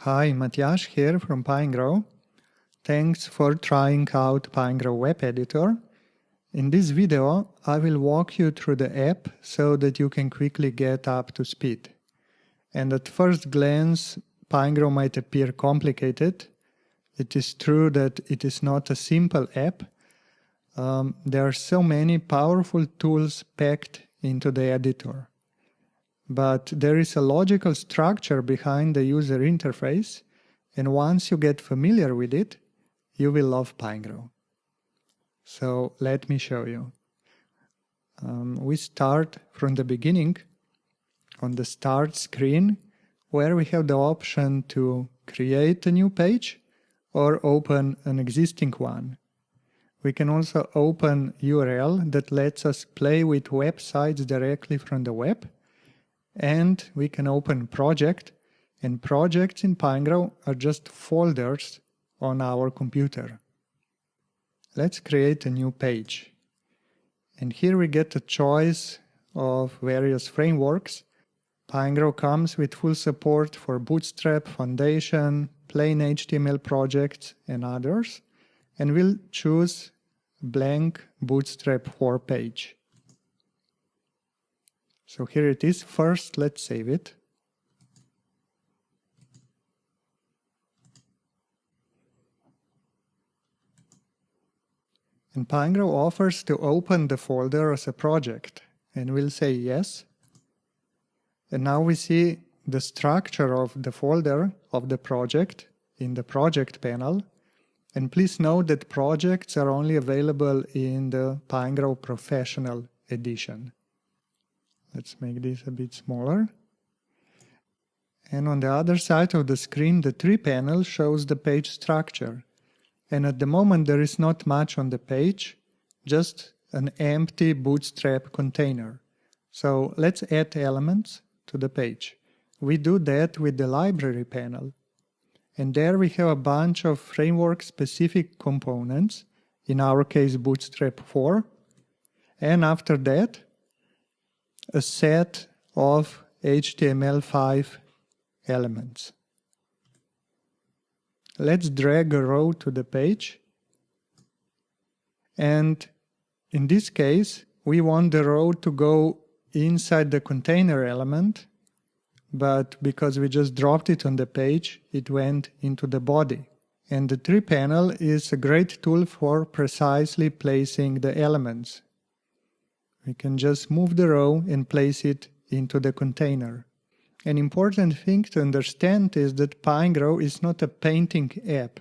Hi, Matthias here from Pinegrow. Thanks for trying out Pinegrow Web Editor. In this video, I will walk you through the app so that you can quickly get up to speed. And at first glance, Pinegrow might appear complicated. It is true that it is not a simple app. There are so many powerful tools packed into the editor. But there is a logical structure behind the user interface, and once you get familiar with it, you will love Pinegrow. So let me show you. We start from the beginning on the start screen, where we have the option to create a new page or open an existing one. We can also open URL that lets us play with websites directly from the web. And we can open project, and projects in Pinegrow are just folders on our computer. Let's create a new page. And here we get a choice of various frameworks. Pinegrow comes with full support for Bootstrap, Foundation, plain HTML projects and others. And we'll choose blank Bootstrap 4 page. So here it is. First, let's save it. And Pinegrow offers to open the folder as a project, and we'll say yes. And now we see the structure of the folder of the project in the project panel. And please note that projects are only available in the Pinegrow Professional Edition. Let's make this a bit smaller. And on the other side of the screen, the tree panel shows the page structure. And at the moment there is not much on the page, just an empty Bootstrap container. So let's add elements to the page. We do that with the library panel. And there we have a bunch of framework-specific components, in our case Bootstrap 4. And after that, a set of HTML5 elements. Let's drag a row to the page. And in this case, we want the row to go inside the container element, but because we just dropped it on the page, it went into the body. And the tree panel is a great tool for precisely placing the elements. We can just move the row and place it into the container. An important thing to understand is that Pinegrow is not a painting app.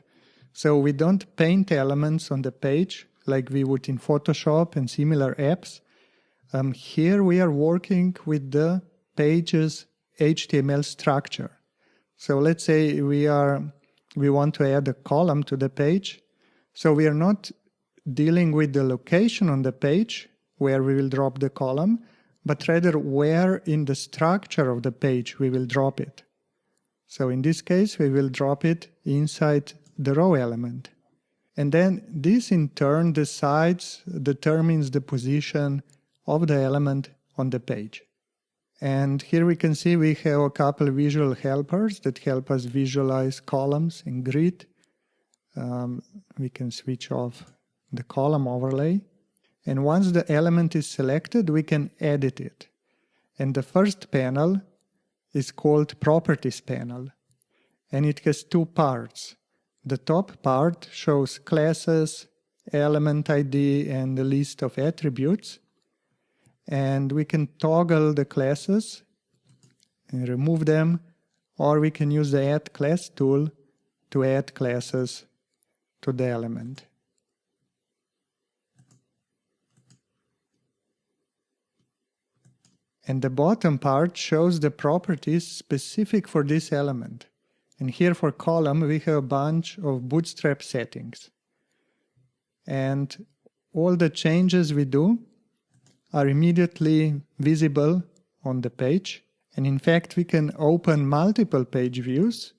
So we don't paint elements on the page like we would in Photoshop and similar apps. Here we are working with the page's HTML structure. So let's say we want to add a column to the page. So we are not dealing with the location on the page where we will drop the column, but rather where in the structure of the page we will drop it. So in this case, we will drop it inside the row element. And then this in turn determines the position of the element on the page. And here we can see we have a couple of visual helpers that help us visualize columns in grid. We can switch off the column overlay. And once the element is selected, we can edit it. And the first panel is called Properties panel. And it has two parts. The top part shows classes, element ID, and the list of attributes. And we can toggle the classes and remove them, or we can use the Add Class tool to add classes to the element. And the bottom part shows the properties specific for this element. And here for column we have a bunch of Bootstrap settings. And all the changes we do are immediately visible on the page. And in fact we can open multiple page views.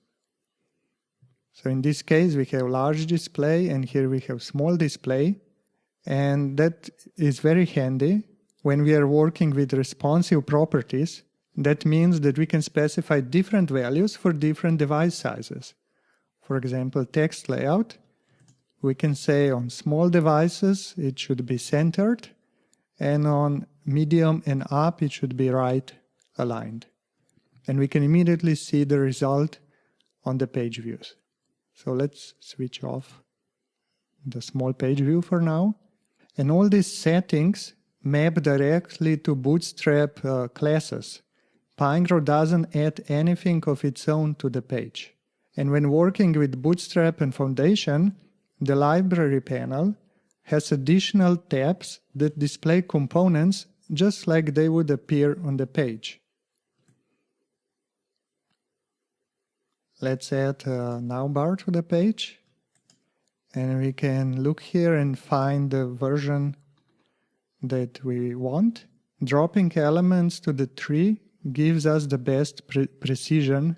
So in this case we have large display and here we have small display. And that is very handy when we are working with responsive properties That means that we can specify different values for different device sizes. For example, text layout, we can say on small devices it should be centered, and on medium and up it should be right aligned. And we can immediately see the result on the page views. So let's switch off the small page view for now. And all these settings map directly to Bootstrap classes. Pinegrow doesn't add anything of its own to the page. And when working with Bootstrap and Foundation, the library panel has additional tabs that display components just like they would appear on the page. Let's add a navbar to the page, and we can look here and find the version that we want. Dropping elements to the tree gives us the best precision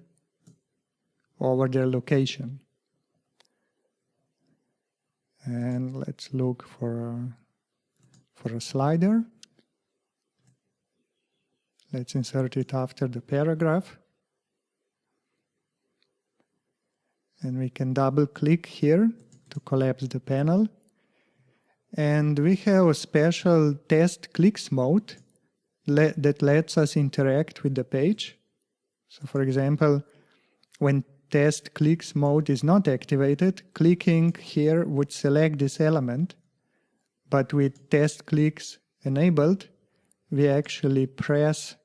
over their location. And let's look for a slider. Let's insert it after the paragraph. And we can double click here to collapse the panel. And we have a special test clicks mode that lets us interact with the page. So for example, when test clicks mode is not activated, clicking here would select this element, but with test clicks enabled, we actually press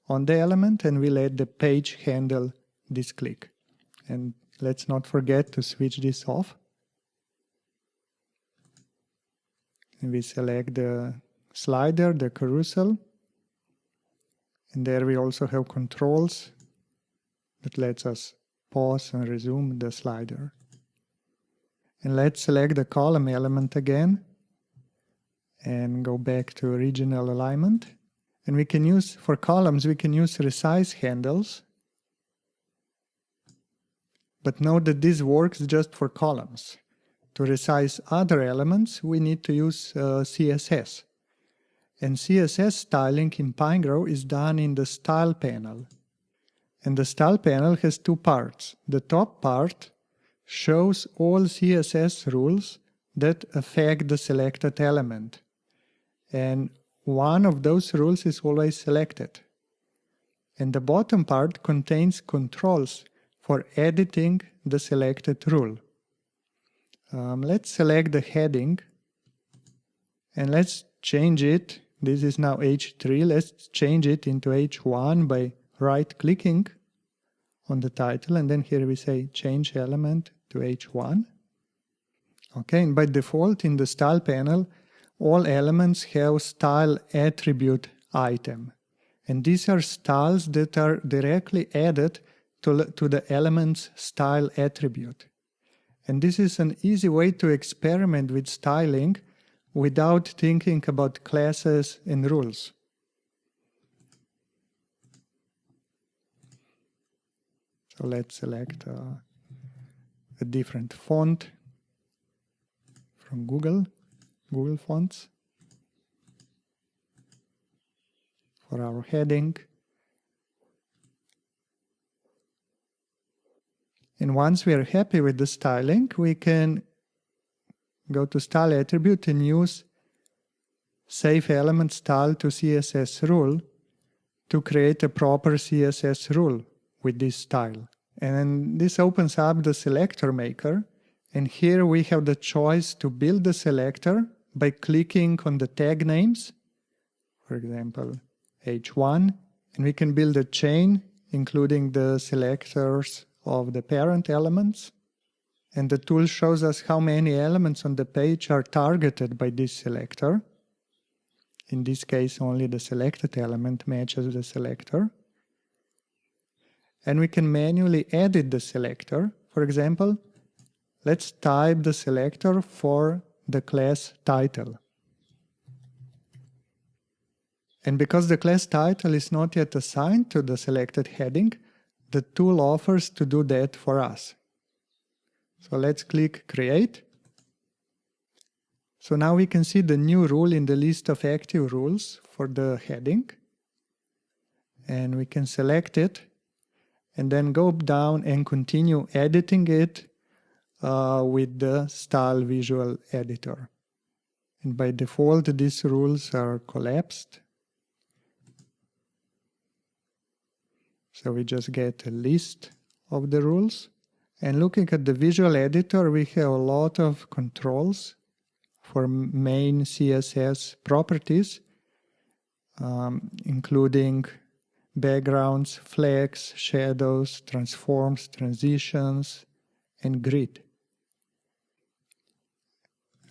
on the element and we let the page handle this click. And let's not forget to switch this off. And we select the slider, the carousel, and there we also have controls that lets us pause and resume the slider. And let's select the column element again and go back to original alignment. And we can use, for columns, we can use resize handles. But note that this works just for columns. To resize other elements, we need to use CSS. And CSS styling in Pinegrow is done in the Style panel. And the Style panel has two parts. The top part shows all CSS rules that affect the selected element. And one of those rules is always selected. And the bottom part contains controls for editing the selected rule. Let's select the heading and let's change it. This is now H3. Let's change it into H1 by right-clicking on the title, and then here we say change element to H1. Okay, and by default in the style panel, all elements have style attribute item. And these are styles that are directly added to the element's style attribute. And this is an easy way to experiment with styling without thinking about classes and rules. So let's select a different font from Google Fonts for our heading. And once we are happy with the styling, we can go to Style Attribute and use Save Element Style to CSS rule to create a proper CSS rule with this style. And this opens up the selector maker, and here we have the choice to build the selector by clicking on the tag names, for example H1, and we can build a chain including the selectors of the parent elements, and the tool shows us how many elements on the page are targeted by this selector. In this case, only the selected element matches the selector. And we can manually edit the selector. For example, let's type the selector for the class title. And because the class title is not yet assigned to the selected heading, the tool offers to do that for us. So let's click Create. So now we can see the new rule in the list of active rules for the heading. and we can select it and then go down and continue editing it with the style visual editor. And by default, these rules are collapsed. So we just get a list of the rules. And looking at the visual editor, we have a lot of controls for main CSS properties, including backgrounds, flags, shadows, transforms, transitions, and grid.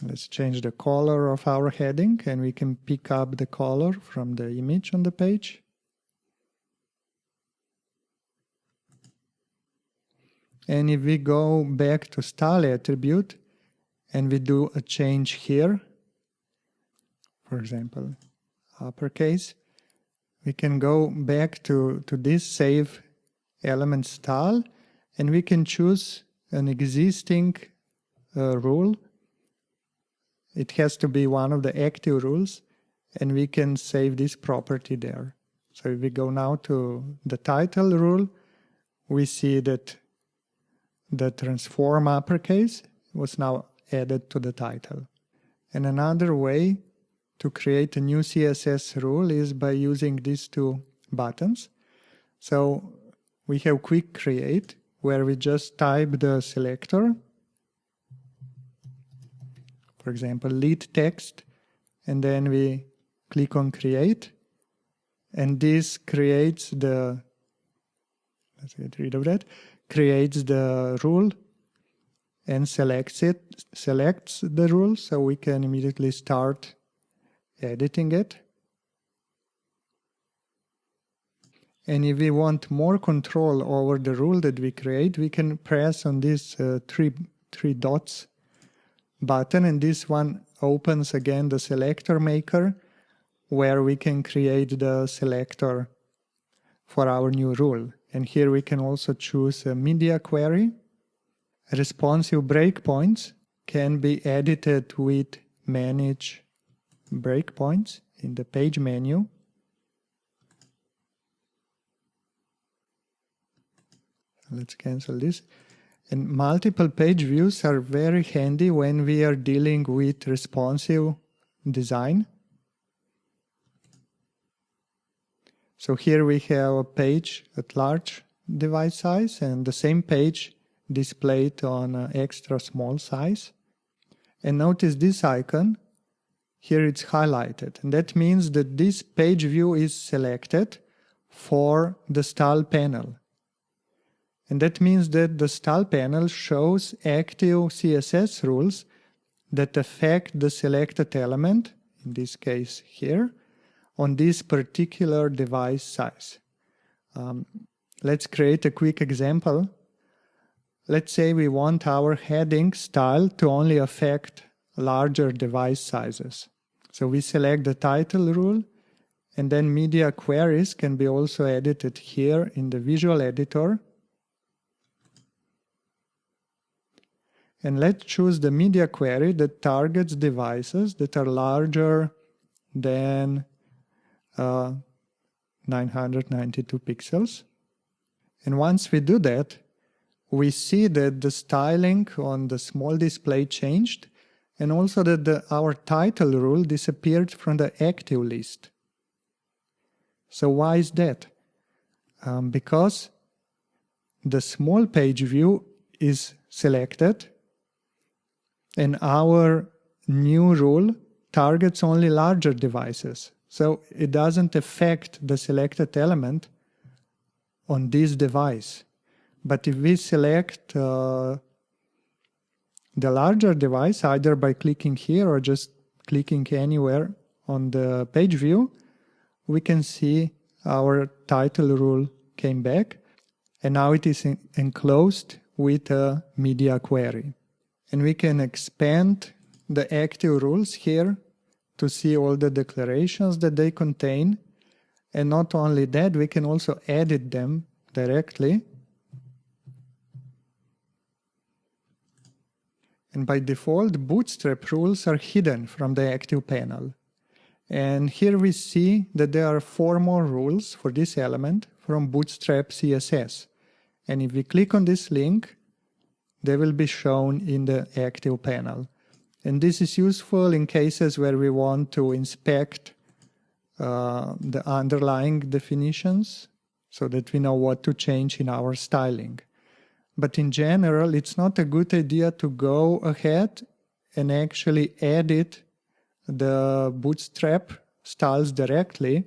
Let's change the color of our heading, and we can pick up the color from the image on the page. And if we go back to style attribute and we do a change here, for example, uppercase, we can go back to this save element style, and we can choose an existing rule. It has to be one of the active rules, and we can save this property there. So if we go now to the title rule, we see that the transform uppercase was now added to the title. And another way to create a new CSS rule is by using these two buttons. So we have quick create, where we just type the selector, for example, lead text, and then we click on create, and this creates the, let's get rid of that, creates the rule and selects the rule, so we can immediately start editing it. And if we want more control over the rule that we create, we can press on this three dots button, and this one opens again the selector maker, where we can create the selector for our new rule. And here we can also choose a media query. Responsive breakpoints can be edited with manage breakpoints in the page menu. Let's cancel this. And multiple page views are very handy when we are dealing with responsive design. So here we have a page at large device size and the same page displayed on an extra small size. And notice this icon, here it's highlighted. And that means that this page view is selected for the style panel. And that means that the style panel shows active CSS rules that affect the selected element, in this case here, on this particular device size. Let's create a quick example. Let's say we want our heading style to only affect larger device sizes. So we select the title rule, and then media queries can be also edited here in the visual editor. And let's choose the media query that targets devices that are larger than 992 pixels. And once we do that, we see that the styling on the small display changed, and also that our title rule disappeared from the active list. So why is that? Because the small page view is selected, and our new rule targets only larger devices. So it doesn't affect the selected element on this device. But if we select the larger device, either by clicking here or just clicking anywhere on the page view, we can see our title rule came back, and now it is enclosed with a media query. And we can expand the active rules here to see all the declarations that they contain. And not only that, we can also edit them directly. And by default, Bootstrap rules are hidden from the active panel. And here we see that there are 4 more rules for this element from Bootstrap CSS. And if we click on this link, they will be shown in the active panel. And this is useful in cases where we want to inspect the underlying definitions so that we know what to change in our styling. But in general, it's not a good idea to go ahead and actually edit the Bootstrap styles directly.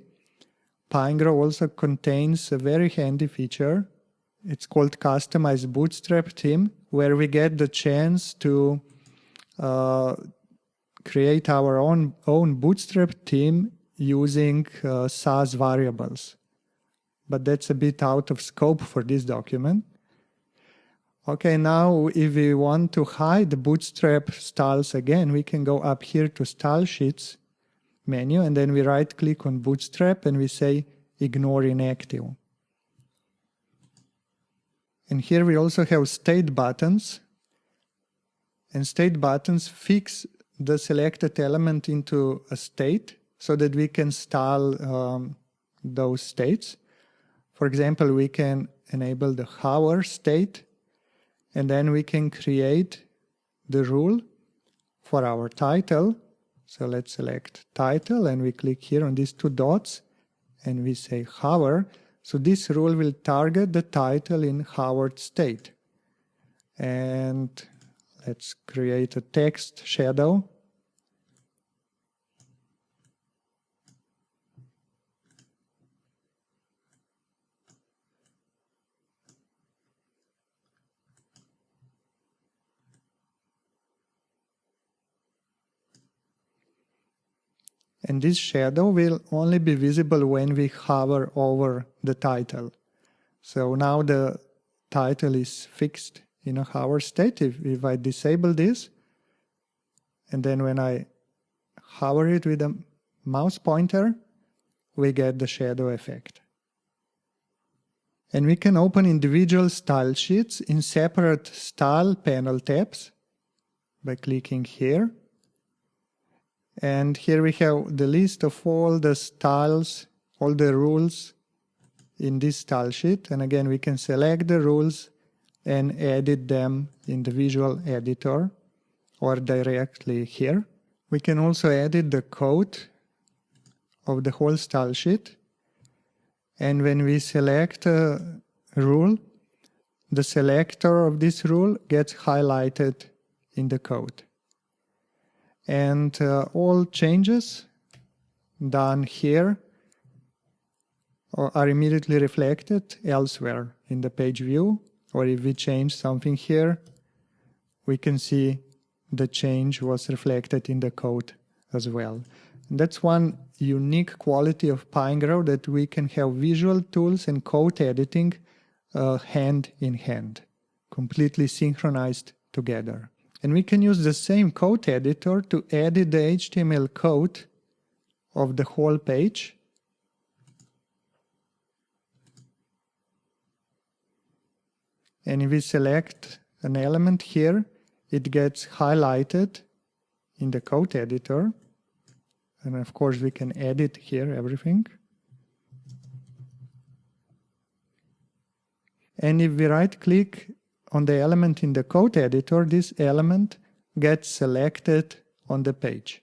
Pinegrow also contains a very handy feature. It's called Customize Bootstrap Theme, where we get the chance to create our own Bootstrap theme using SAS variables. But that's a bit out of scope for this document. Okay, now if we want to hide the Bootstrap styles again, we can go up here to Style Sheets menu, and then we right-click on Bootstrap and we say Ignore Inactive. And here we also have state buttons. And state buttons fix the selected element into a state so that we can style those states. For example, we can enable the hover state, and then we can create the rule for our title. So let's select title and we click here on these 2 dots and we say hover. So this rule will target the title in hovered state. And let's create a text shadow. And this shadow will only be visible when we hover over the title. So now the title is fixed in a hover state. If I disable this, and then when I hover it with a mouse pointer, we get the shadow effect. And we can open individual style sheets in separate style panel tabs by clicking here. And here we have the list of all the styles, all the rules in this style sheet. And again, we can select the rules and edit them in the visual editor or directly here. We can also edit the code of the whole style sheet. And when we select a rule, the selector of this rule gets highlighted in the code. And all changes done here are immediately reflected elsewhere in the page view. Or if we change something here, we can see the change was reflected in the code as well. And that's one unique quality of Pinegrow, that we can have visual tools and code editing hand in hand, completely synchronized together. And we can use the same code editor to edit the HTML code of the whole page. And if we select an element here, it gets highlighted in the code editor. And of course we can edit here everything. And if we right-click on the element in the code editor, this element gets selected on the page.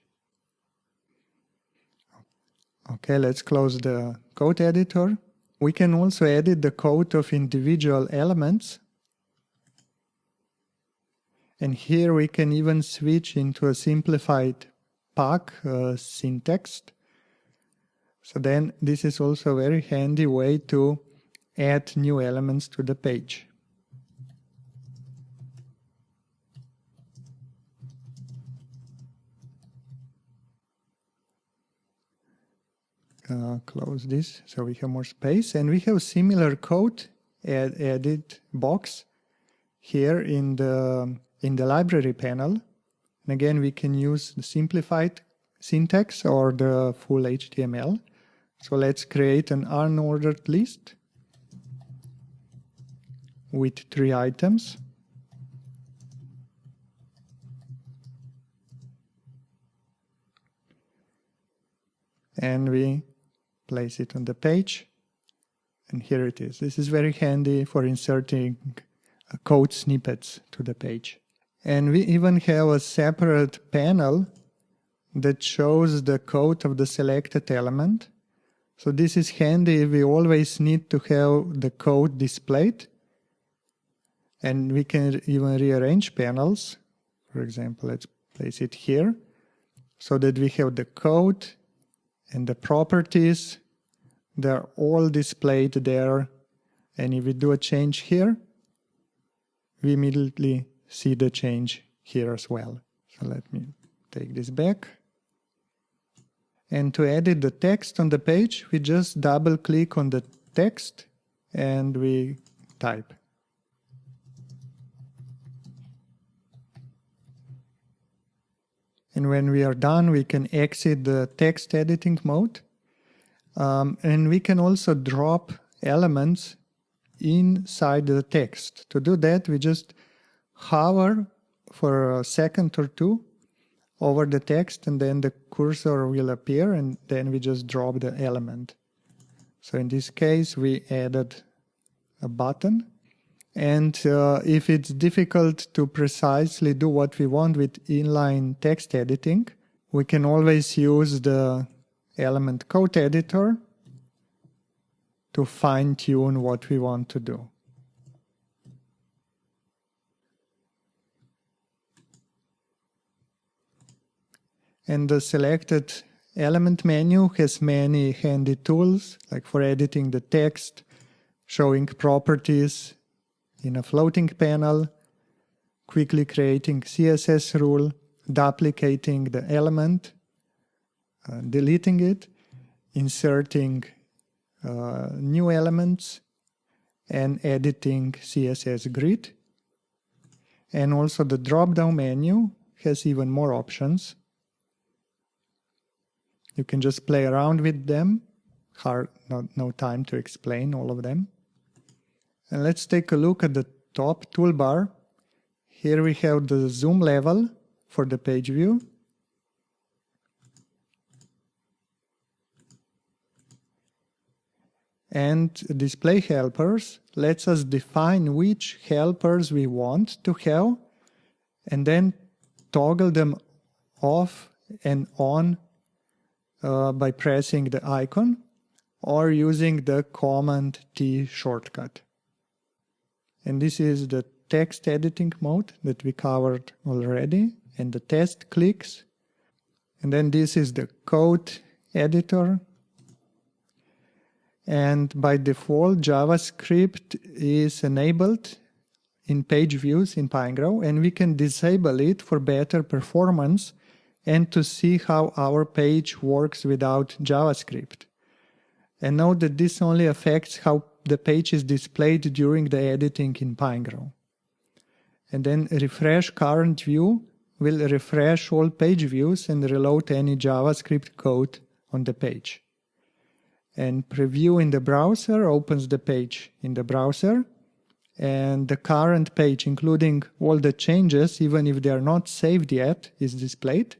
Okay, let's close the code editor. We can also edit the code of individual elements. And here we can even switch into a simplified pack syntax. So then this is also a very handy way to add new elements to the page. Close this so we have more space, and we have similar code edit box here in the library panel. And again, we can use the simplified syntax or the full HTML. So let's create an unordered list with 3 items. and we place it on the page. And here it is. This is very handy for inserting code snippets to the page. And we even have a separate panel that shows the code of the selected element. So this is handy if we always need to have the code displayed. And we can even rearrange panels. For example, let's place it here so that we have the code and the properties. They're all displayed there. And if we do a change here, we immediately see the change here as well. So let me take this back. And to edit the text on the page, we just double click on the text and we type. And when we are done, we can exit the text editing mode. And we can also drop elements inside the text. To do that, we just hover for a second or two over the text, and then the cursor will appear, and then we just drop the element. So in this case, we added a button. And if it's difficult to precisely do what we want with inline text editing, we can always use the element code editor to fine-tune what we want to do. And the selected element menu has many handy tools, like for editing the text, showing properties in a floating panel, quickly creating CSS rule, duplicating the element, deleting it, inserting new elements, and editing CSS grid. And also the drop-down menu has even more options. You can just play around with them. No time to explain all of them. And let's take a look at the top toolbar. Here we have the zoom level for the page view. And display helpers lets us define which helpers we want to have and then toggle them off and on by pressing the icon or using the Command T shortcut. And this is the text editing mode that we covered already, and the test clicks. And then this is the code editor. And by default, JavaScript is enabled in page views in Pinegrow, and we can disable it for better performance and to see how our page works without JavaScript. And note that this only affects how the page is displayed during the editing in Pinegrow. And then refresh current view will refresh all page views and reload any JavaScript code on the page. And preview in the browser opens the page in the browser, and the current page, including all the changes, even if they are not saved yet, is displayed.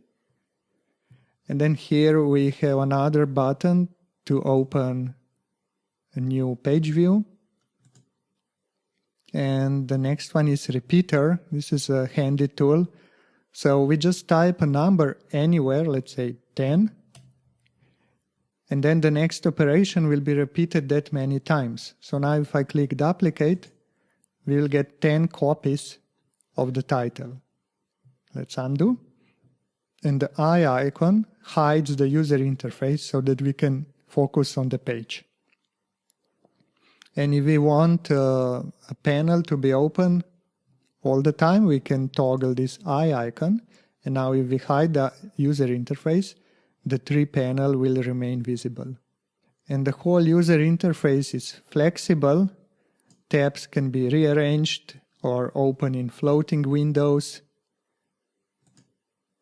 And then here we have another button to open a new page view. And the next one is repeater. This is a handy tool. So we just type a number anywhere, let's say 10. And then the next operation will be repeated that many times. So now if I click duplicate, we will get 10 copies of the title. Let's undo. And the eye icon hides the user interface so that we can focus on the page. And if we want a panel to be open all the time, we can toggle this eye icon. And now if we hide the user interface, the tree panel will remain visible. And the whole user interface is flexible. Tabs can be rearranged or open in floating windows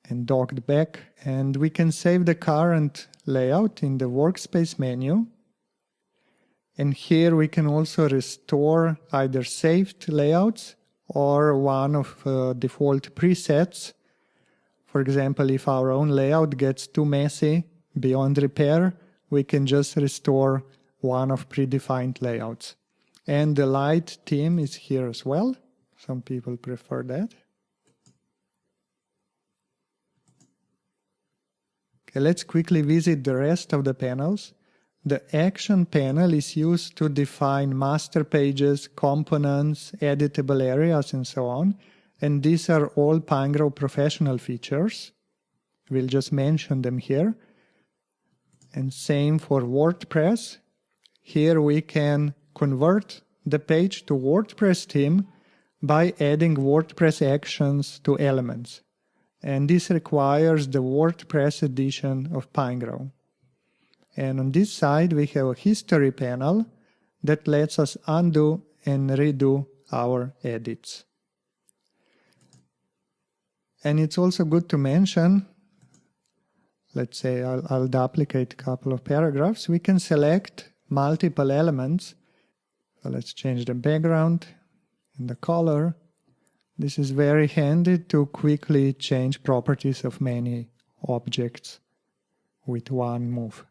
and docked back. And we can save the current layout in the workspace menu. And here we can also restore either saved layouts or one of default presets. For example, if our own layout gets too messy, beyond repair, we can just restore one of predefined layouts. And the light theme is here as well. Some people prefer that. Okay, let's quickly visit the rest of the panels. The Action panel is used to define master pages, components, editable areas, and so on. And these are all Pinegrow professional features. We'll just mention them here. And same for WordPress. Here we can convert the page to WordPress theme by adding WordPress actions to elements. And this requires the WordPress edition of Pinegrow. And on this side we have a history panel that lets us undo and redo our edits. And it's also good to mention, let's say I'll duplicate a couple of paragraphs, we can select multiple elements. So let's change the background and the color. This is very handy to quickly change properties of many objects with one move.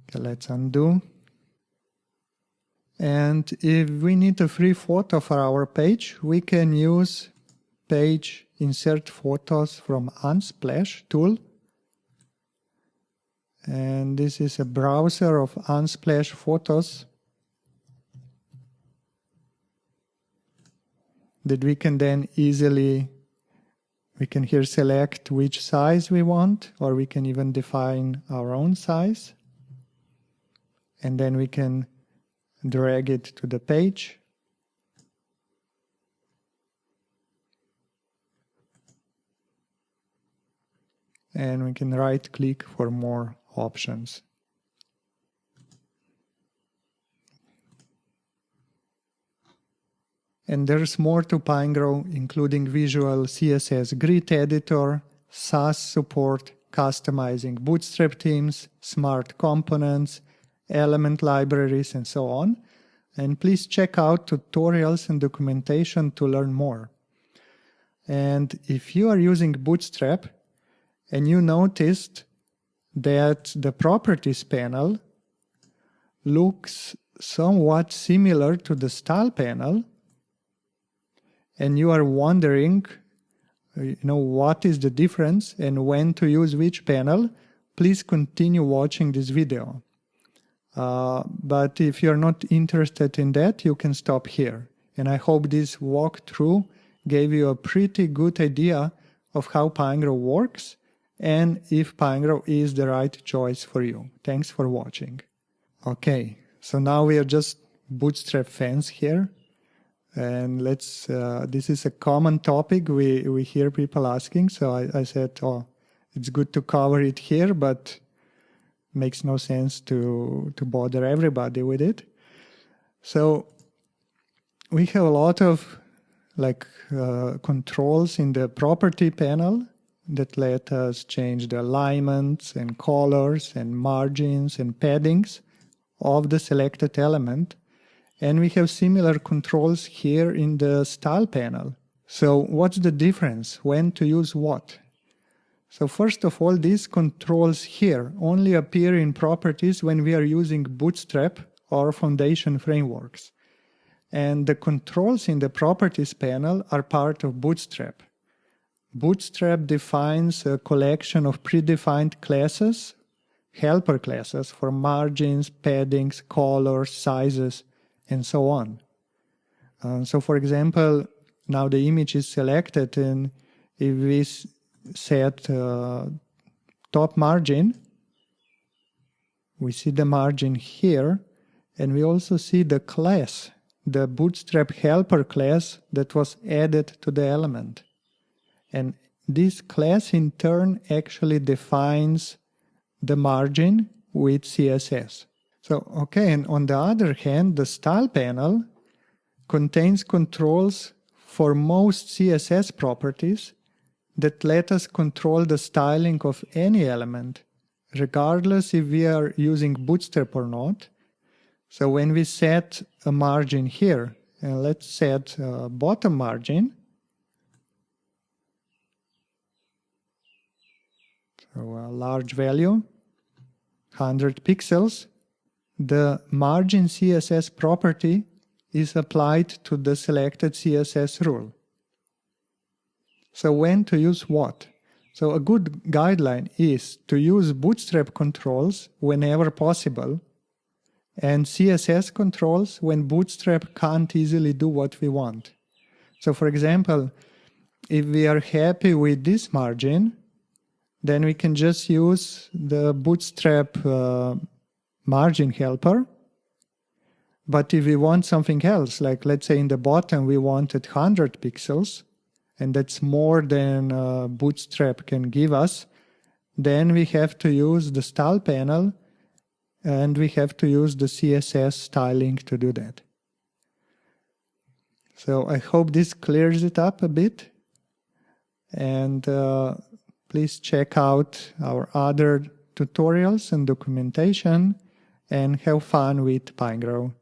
Okay, let's undo. And if we need a free photo for our page, we can use Page Insert Photos from Unsplash tool. And this is a browser of Unsplash photos that we can then easily, we can here select which size we want, or we can even define our own size. And then we can drag it to the page. And we can right click for more options. And there's more to Pinegrow, including visual CSS grid editor, Sass support, customizing Bootstrap themes, smart components, element libraries, and so on. And please check out tutorials and documentation to learn more. And if you are using Bootstrap and you noticed that the Properties panel looks somewhat similar to the Style panel, and you are wondering, what is the difference and when to use which panel, please continue watching this video. But if you're not interested in that, you can stop here. And I hope this walkthrough gave you a pretty good idea of how Pinegrow works and if Pinegrow is the right choice for you. Thanks for watching. Okay, so now we are just Bootstrap fans here. And this is a common topic we hear people asking. So I said, it's good to cover it here, but makes no sense to bother everybody with it. So we have a lot of controls in the property panel that let us change the alignments and colors and margins and paddings of the selected element. And we have similar controls here in the Style panel. So what's the difference? When to use what? So first of all, these controls here only appear in properties when we are using Bootstrap or Foundation frameworks. And the controls in the Properties panel are part of Bootstrap. Bootstrap defines a collection of predefined classes, helper classes for margins, paddings, colors, sizes, and so on. So for example, now the image is selected, and if we set top margin, we see the margin here, and we also see the class, the Bootstrap helper class that was added to the element. And this class in turn actually defines the margin with CSS. So, okay, and on the other hand, the Style panel contains controls for most CSS properties that let us control the styling of any element, regardless if we are using Bootstrap or not. So when we set a margin here, and let's set a bottom margin, so a large value, 100 pixels, the margin CSS property is applied to the selected CSS rule. So when to use what? So a good guideline is to use Bootstrap controls whenever possible, and CSS controls when Bootstrap can't easily do what we want. So for example, if we are happy with this margin, then we can just use the Bootstrap margin helper. But if we want something else, like let's say in the bottom we wanted 100 pixels, and that's more than Bootstrap can give us, then we have to use the style panel and we have to use the CSS styling to do that. So I hope this clears it up a bit, and please check out our other tutorials and documentation and have fun with Pinegrow.